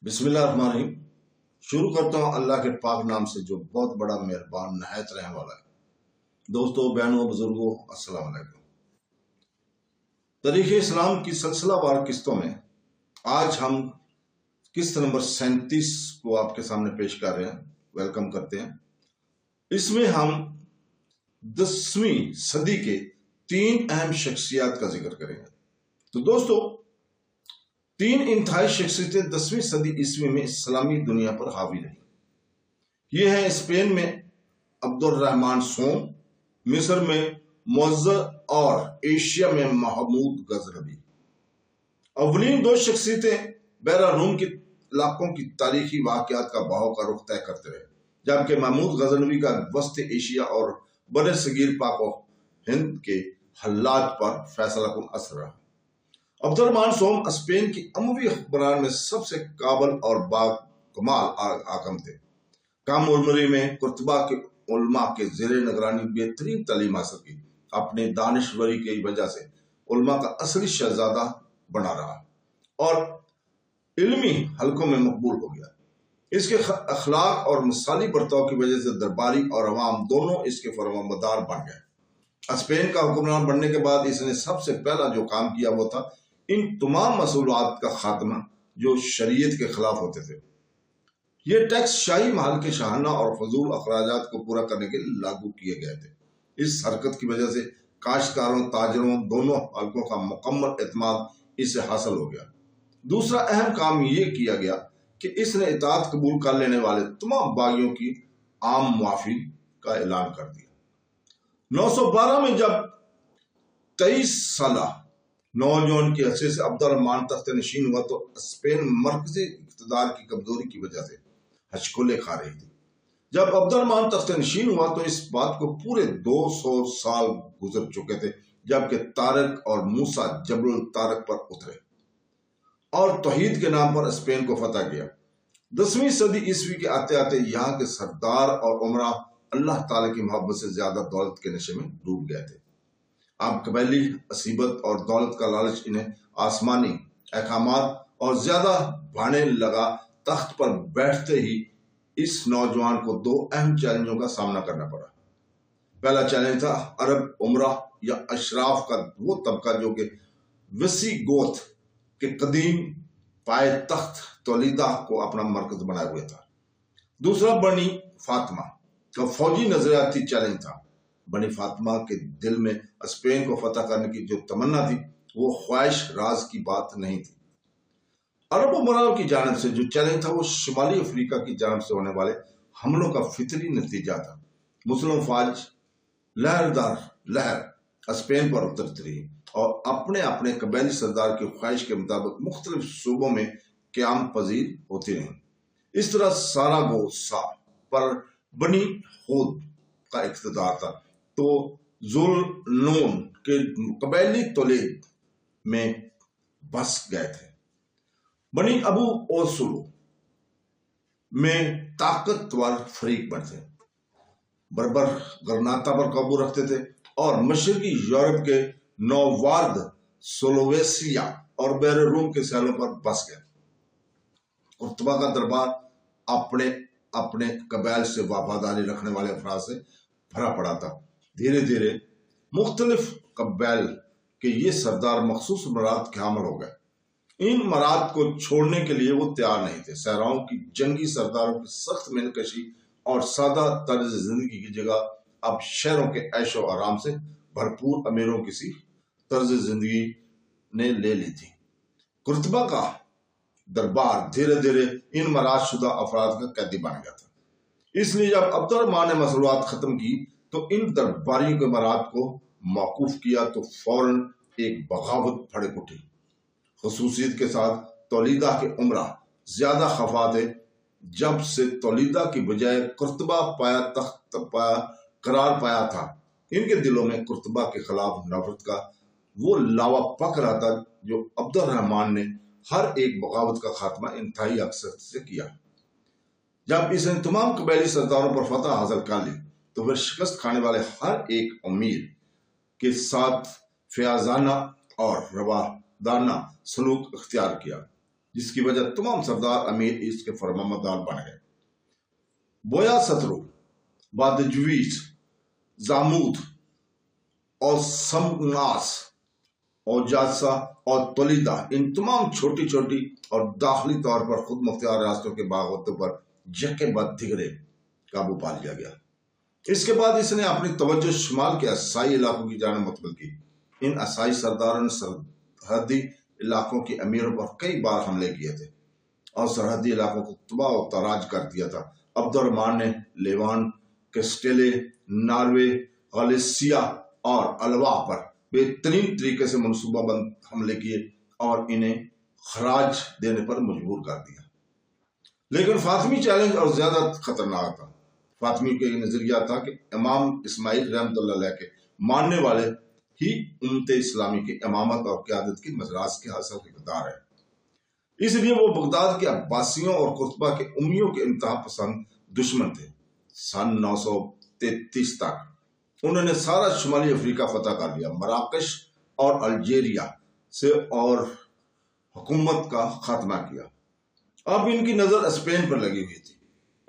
بسم اللہ الرحمن الرحیم۔ شروع کرتا ہوں اللہ کے پاک نام سے جو بہت بڑا مہربان نہایت رحم والا ہے۔ دوستو، بہنوں، بزرگوں، السلام علیکم۔ تاریخ اسلام کی سلسلہ وار قسطوں میں آج ہم قسط نمبر 37 کو آپ کے سامنے پیش کر رہے ہیں، ویلکم کرتے ہیں۔ اس میں ہم 10ویں صدی کے 3 اہم شخصیات کا ذکر کریں گے۔ تو دوستو، 3 انتہائی شخصیتیں 10ویں صدی عیسوی میں اسلامی دنیا پر حاوی رہی۔ یہ ہیں اسپین میں عبد الرحمن سوم، مصر میں موزر اور ایشیا میں محمود غزنوی۔ اولین 2 شخصیتیں بیرا روم کے علاقوں کی تاریخی واقعات کا بہاؤ کا رخ طے کرتے رہے، جبکہ محمود غزنوی کا وسط ایشیا اور بر صغیر پاک و ہند کے حالات پر فیصلہ کن اثر رہا۔ عبد الرحمن سوم اسپین کی اموی حکمران میں سب سے قابل اور باکمال حاکم تھے۔ کم عمری میں قرطبہ کے علماء کے زیر نگرانی بہترین تعلیم حاصل کی۔ اپنے دانشوری کی وجہ سے علماء کا اصلی شہزادہ بنا رہا اور علمی حلقوں میں مقبول ہو گیا۔ اس کے اخلاق اور مثالی برتاؤ کی وجہ سے درباری اور عوام دونوں اس کے فرمانبردار بن گئے۔ اسپین کا حکمران بننے کے بعد اس نے سب سے پہلا جو کام کیا وہ تھا ان تمام مسئولات کا خاتمہ جو شریعت کے خلاف ہوتے تھے۔ یہ ٹیکس شاہی محل کے شاہانہ اور فضول اخراجات کو پورا کرنے کے لیے لاگو کیے گئے تھے۔ اس حرکت کی وجہ سے کاشتکاروں، تاجروں دونوں حلقوں کا مکمل اعتماد اس سے حاصل ہو گیا۔ دوسرا اہم کام یہ کیا گیا کہ اس نے اطاعت قبول کر لینے والے تمام باغیوں کی عام معافی کا اعلان کر دیا۔ 912 میں جب 23 سالہ نوجوان کی حیثیت سے عبد الرحمن تخت نشین ہوا تو اسپین مرکزی اقتدار کی کمزوری کی وجہ سے ہچکولے کھا رہی تھی۔ جب عبد الرحمن تخت نشین ہوا تو اس بات کو پورے 200 سال گزر چکے تھے جبکہ طارق اور موسیٰ جبل الطارق پر اترے اور توحید کے نام پر اسپین کو فتح کیا۔ 10ویں صدی عیسوی کے آتے آتے یہاں کے سردار اور عمرہ اللہ تعالی کی محبت سے زیادہ دولت کے نشے میں ڈوب گئے تھے۔ اب قبیلی عصیبت اور دولت کا لالچ انہیں آسمانی احکامات اور زیادہ بھانے لگا۔ تخت پر بیٹھتے ہی اس نوجوان کو 2 اہم چیلنجوں کا سامنا کرنا پڑا۔ پہلا چیلنج تھا عرب عمرہ یا اشراف کا وہ طبقہ جو کہ وسیع گوت کے قدیم پائے تخت تولیدہ کو اپنا مرکز بنائے ہوئے تھا۔ دوسرا بنی فاطمہ کا فوجی نظریاتی چیلنج تھا۔ بنی فاطمہ کے دل میں اسپین کو فتح کرنے کی جو تمنا تھی وہ خواہش راز کی بات نہیں تھی۔ عرب عمراء کی جانب سے جو چیلنج تھا وہ شمالی افریقہ کی جانب سے ہونے والے حملوں کا فطری نتیجہ تھا۔ مسلم فوج لہر در لہر اسپین پر اترتی رہی اور اپنے اپنے قبیلی سردار کی خواہش کے مطابق مختلف صوبوں میں قیام پذیر ہوتی رہی۔ اس طرح ساراگوسا پر بنی ہود کا اقتدار تھا تو زولنون کے قبیلی تولید میں بس گئے تھے۔ بنی ابو اوسلو میں طاقتور فریق بنے، بربر گرناطہ پر قابو رکھتے تھے اور مشرقی یورپ کے نووارد سلوویسیا اور بحر روم کے ساحلوں پر بس گئے۔ قرطبہ کا دربار اپنے اپنے قبائل سے وفاداری رکھنے والے افراد سے بھرا پڑا تھا۔ دھیرے دھیرے مختلف قبائل کے یہ سردار مخصوص مراد کے حامل ہو گئے۔ ان مراد کو چھوڑنے کے لیے وہ تیار نہیں تھے۔ صحراؤں کی جنگی سرداروں کی سخت محنت اور سادہ طرز زندگی کی جگہ اب شہروں کے عیش و آرام سے بھرپور امیروں کی سی طرز زندگی نے لے لی تھی۔ قرطبہ کا دربار دھیرے دھیرے ان مراد شدہ افراد کا قیدی بن گیا تھا۔ اس لیے جب عبد الرحمن نے مسئولات ختم کی تو ان درباریوں کے مراد کو موقوف کیا تو فوراً ایک بغاوت بھڑک اٹھی۔ خصوصیت کے ساتھ تولیدہ کے عمرہ زیادہ خفا تھے۔ جب سے تولیدہ کی بجائے قرطبہ پایا تخت قرار پایا تھا، ان کے دلوں میں قرطبہ کے خلاف نفرت کا وہ لاوا پک رہا تھا جو عبد الرحمن نے ہر ایک بغاوت کا خاتمہ انتہائی اکثر سے کیا۔ جب اس نے تمام قبیلی سرداروں پر فتح حاصل کر لی تو پھر شکست کھانے والے ہر ایک امیر کے ساتھ فیاضانہ اور روادارانہ سلوک اختیار کیا۔ جس کی وجہ تمام سردار امیر اس کے فرمانبردار بن گئے۔ بویا سترو، بادجویز، زامود اور سمناس اور جادسا اور تولیدہ، ان تمام چھوٹی چھوٹی اور داخلی طور پر خود مختار ریاستوں کے باغوتوں پر یکے بعد دیگرے قابو پا لیا گیا۔ اس کے بعد اس نے اپنی توجہ شمال کے عیسائی علاقوں کی جانب متوجہ کی۔ ان عیسائی سرداروں نے سرحدی علاقوں کے امیروں پر کئی بار حملے کیے تھے اور سرحدی علاقوں کو تباہ و تاراج کر دیا تھا۔ عبد الرحمن نے لیوان، کیسٹیلے، ناروے، غالیسیا اور الوا پر بہترین طریقے سے منصوبہ بند حملے کیے اور انہیں خراج دینے پر مجبور کر دیا۔ لیکن فاطمی چیلنج اور زیادہ خطرناک تھا۔ فاطمی کا یہ نظریہ تھا کہ امام اسماعیل رحمۃ اللہ علیہ کے ماننے والے ہی امت اسلامی کی امامت اور قیادت کی مزراس کے حاصل اقتدار ہے۔ اس لیے وہ بغداد کے عباسیوں اور قرطبہ کے امیوں کے انتہا پسند دشمن تھے۔ سن 933 تک انہوں نے سارا شمالی افریقہ فتح کر لیا، مراکش اور الجیریا سے اور حکومت کا خاتمہ کیا۔ اب ان کی نظر اسپین پر لگی ہوئی تھی۔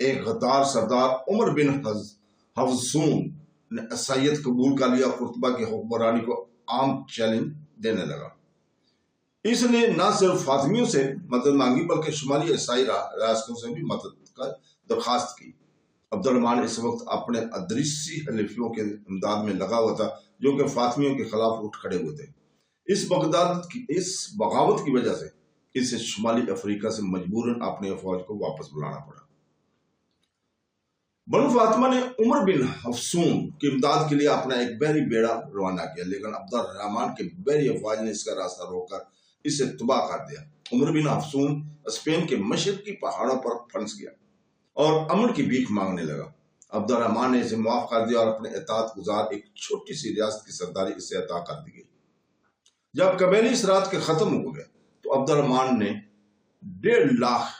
ایک غدار سردار عمر بن حفصون نے عیسائیت قبول کر لیا اور قرطبہ کی حکمرانی کو عام چیلنج دینے لگا۔ اس نے نہ صرف فاطمیوں سے مدد مانگی بلکہ شمالی عیسائی ریاستوں سے بھی مدد کا درخواست کی۔ عبد الرحمن اس وقت اپنے ادریسی حلیفیوں کے امداد میں لگا ہوا تھا جو کہ فاطمیوں کے خلاف اٹھ کھڑے ہوئے تھے۔ اس بغاوت کی وجہ سے اسے شمالی افریقہ سے مجبوراً اپنے فوج کو واپس بلانا پڑا۔ بنو فاطمہ نے عمر بن حفصون کی امداد کے لیے اپنا ایک بحری بیڑا روانہ کیا، لیکن عبد الرحمن کے بحری افواج نے اس کا راستہ روک کر اسے تباہ کر دیا۔ عمر بن حفصون اسپین کے مشرقی پہاڑوں پر پھنس گیا اور امن کی بھیک مانگنے لگا۔ عبد الرحمن نے اسے معاف کر دیا اور اپنے اطاعت گزار ایک چھوٹی سی ریاست کی سرداری اسے عطا کر دی گئی۔ جب قبیلی اثرات کے ختم ہو گئے تو عبد الرحمن نے 1.5 لاکھ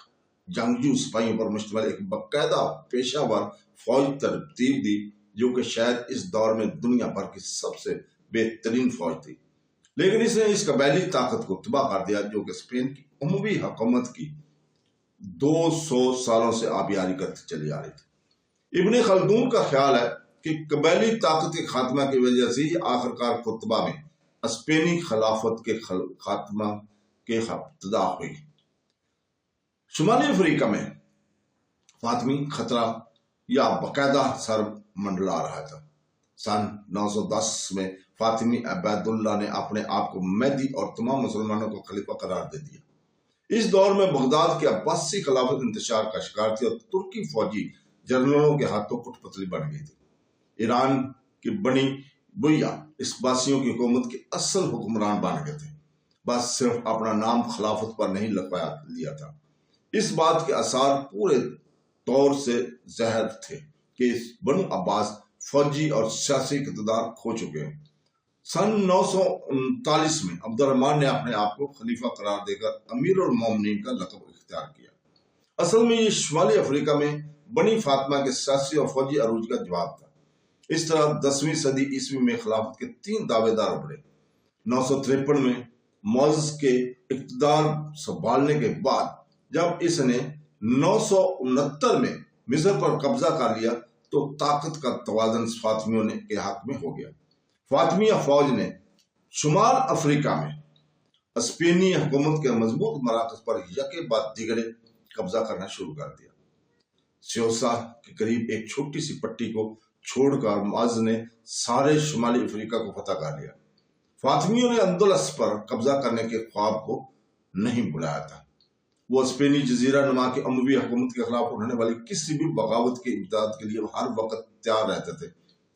جنگجو سپاہیوں پر مشتمل ایک باقاعدہ پیشہ ور فوج ترتیب دی جو کہ شاید اس دور میں دنیا بھر کی سب سے بہترین فوج تھی، لیکن اس نے اس قبیلی طاقت کو تباہ کر دیا جو کہ اسپین کی عموی حکومت کی 200 سالوں سے آبیاری کرتی چلی آ رہی تھی۔ ابن خلدون کا خیال ہے کہ قبیلی طاقت کے خاتمہ کی وجہ سے ہی آخرکار قرطبہ میں اسپینی خلافت کے خاتمہ کے ابتدا ہوئی۔ شمالی افریقہ میں فاطمی خطرہ یا باقاعدہ سر منڈلا رہا تھا۔ سن 910 میں فاطمی عبید اللہ نے اپنے آپ کو مہدی اور تمام مسلمانوں کو خلیفہ قرار دے دیا۔ اس دور میں بغداد کے عباسی خلافت انتشار کا شکار تھی اور ترکی فوجی جنرلوں کے ہاتھوں کٹ پتلی بن گئی تھی۔ ایران کی بنی بویا اس عباسیوں کی حکومت کے اصل حکمران بن گئے تھے، بس صرف اپنا نام خلافت پر نہیں لگوا لیا تھا۔ اس بات کے آثار پورے طور سے ظاہر تھے کہ بنو عباس فوجی اور سیاسی اقتدار کھو چکے ہیں۔ سن 939 میں عبد الرحمن نے اپنے آپ کو خلیفہ قرار دے کر امیر المومنین کا لقب اختیار کیا۔ اصل میں یہ شمالی افریقہ میں بنی فاطمہ کے سیاسی اور فوجی عروج کا جواب تھا۔ اس طرح 10ویں صدی عیسوی میں خلافت کے 3 دعوے دار ابھرے۔ 953 میں معزز کے اقتدار سنبھالنے کے بعد جب اس نے 969 میں مصر پر قبضہ کر لیا تو طاقت کا توازن فاطمیوں کے حق میں ہو گیا۔ فاطمیہ فوج نے شمال افریقہ میں اسپینی حکومت کے مضبوط مراکز پر یکے بعد دیگرے قبضہ کرنا شروع کر دیا۔ سیوسا کے قریب ایک چھوٹی سی پٹی کو چھوڑ کر معز نے سارے شمالی افریقہ کو فتح کر لیا۔ فاطمیوں نے اندلس پر قبضہ کرنے کے خواب کو نہیں بلایا تھا۔ وہ اسپینی جزیرہ نما کے اموی حکومت کے خلاف اٹھنے والی کسی بھی بغاوت کی امداد کے لیے ہر وقت تیار رہتے تھے۔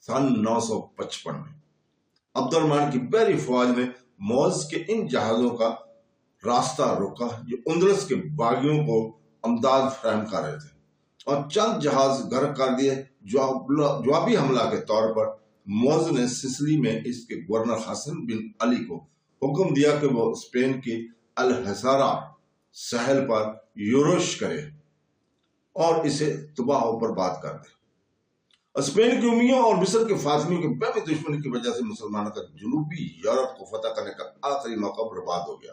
سن 955 میں عبد الرحمن کی بحری فوج نے معز کے ان جہازوں کا راستہ روکا جو اندلس کے باغیوں کو امداد فراہم کر رہے تھے، اور چند جہاز غرق کر دیے۔ جوابی حملہ کے طور پر معز نے سسلی میں اس کے گورنر حسن بن علی کو حکم دیا کہ وہ اسپین کی الحصارہ ساحل پر یورش کرے اور اسے تباہ و برباد کر دے۔ اسپین کی امیوں اور مصر کے فاطمیوں کے باہمی دشمنی کی وجہ سے مسلمانوں کا جنوبی یورپ کو فتح کرنے کا آخری موقع برباد ہو گیا۔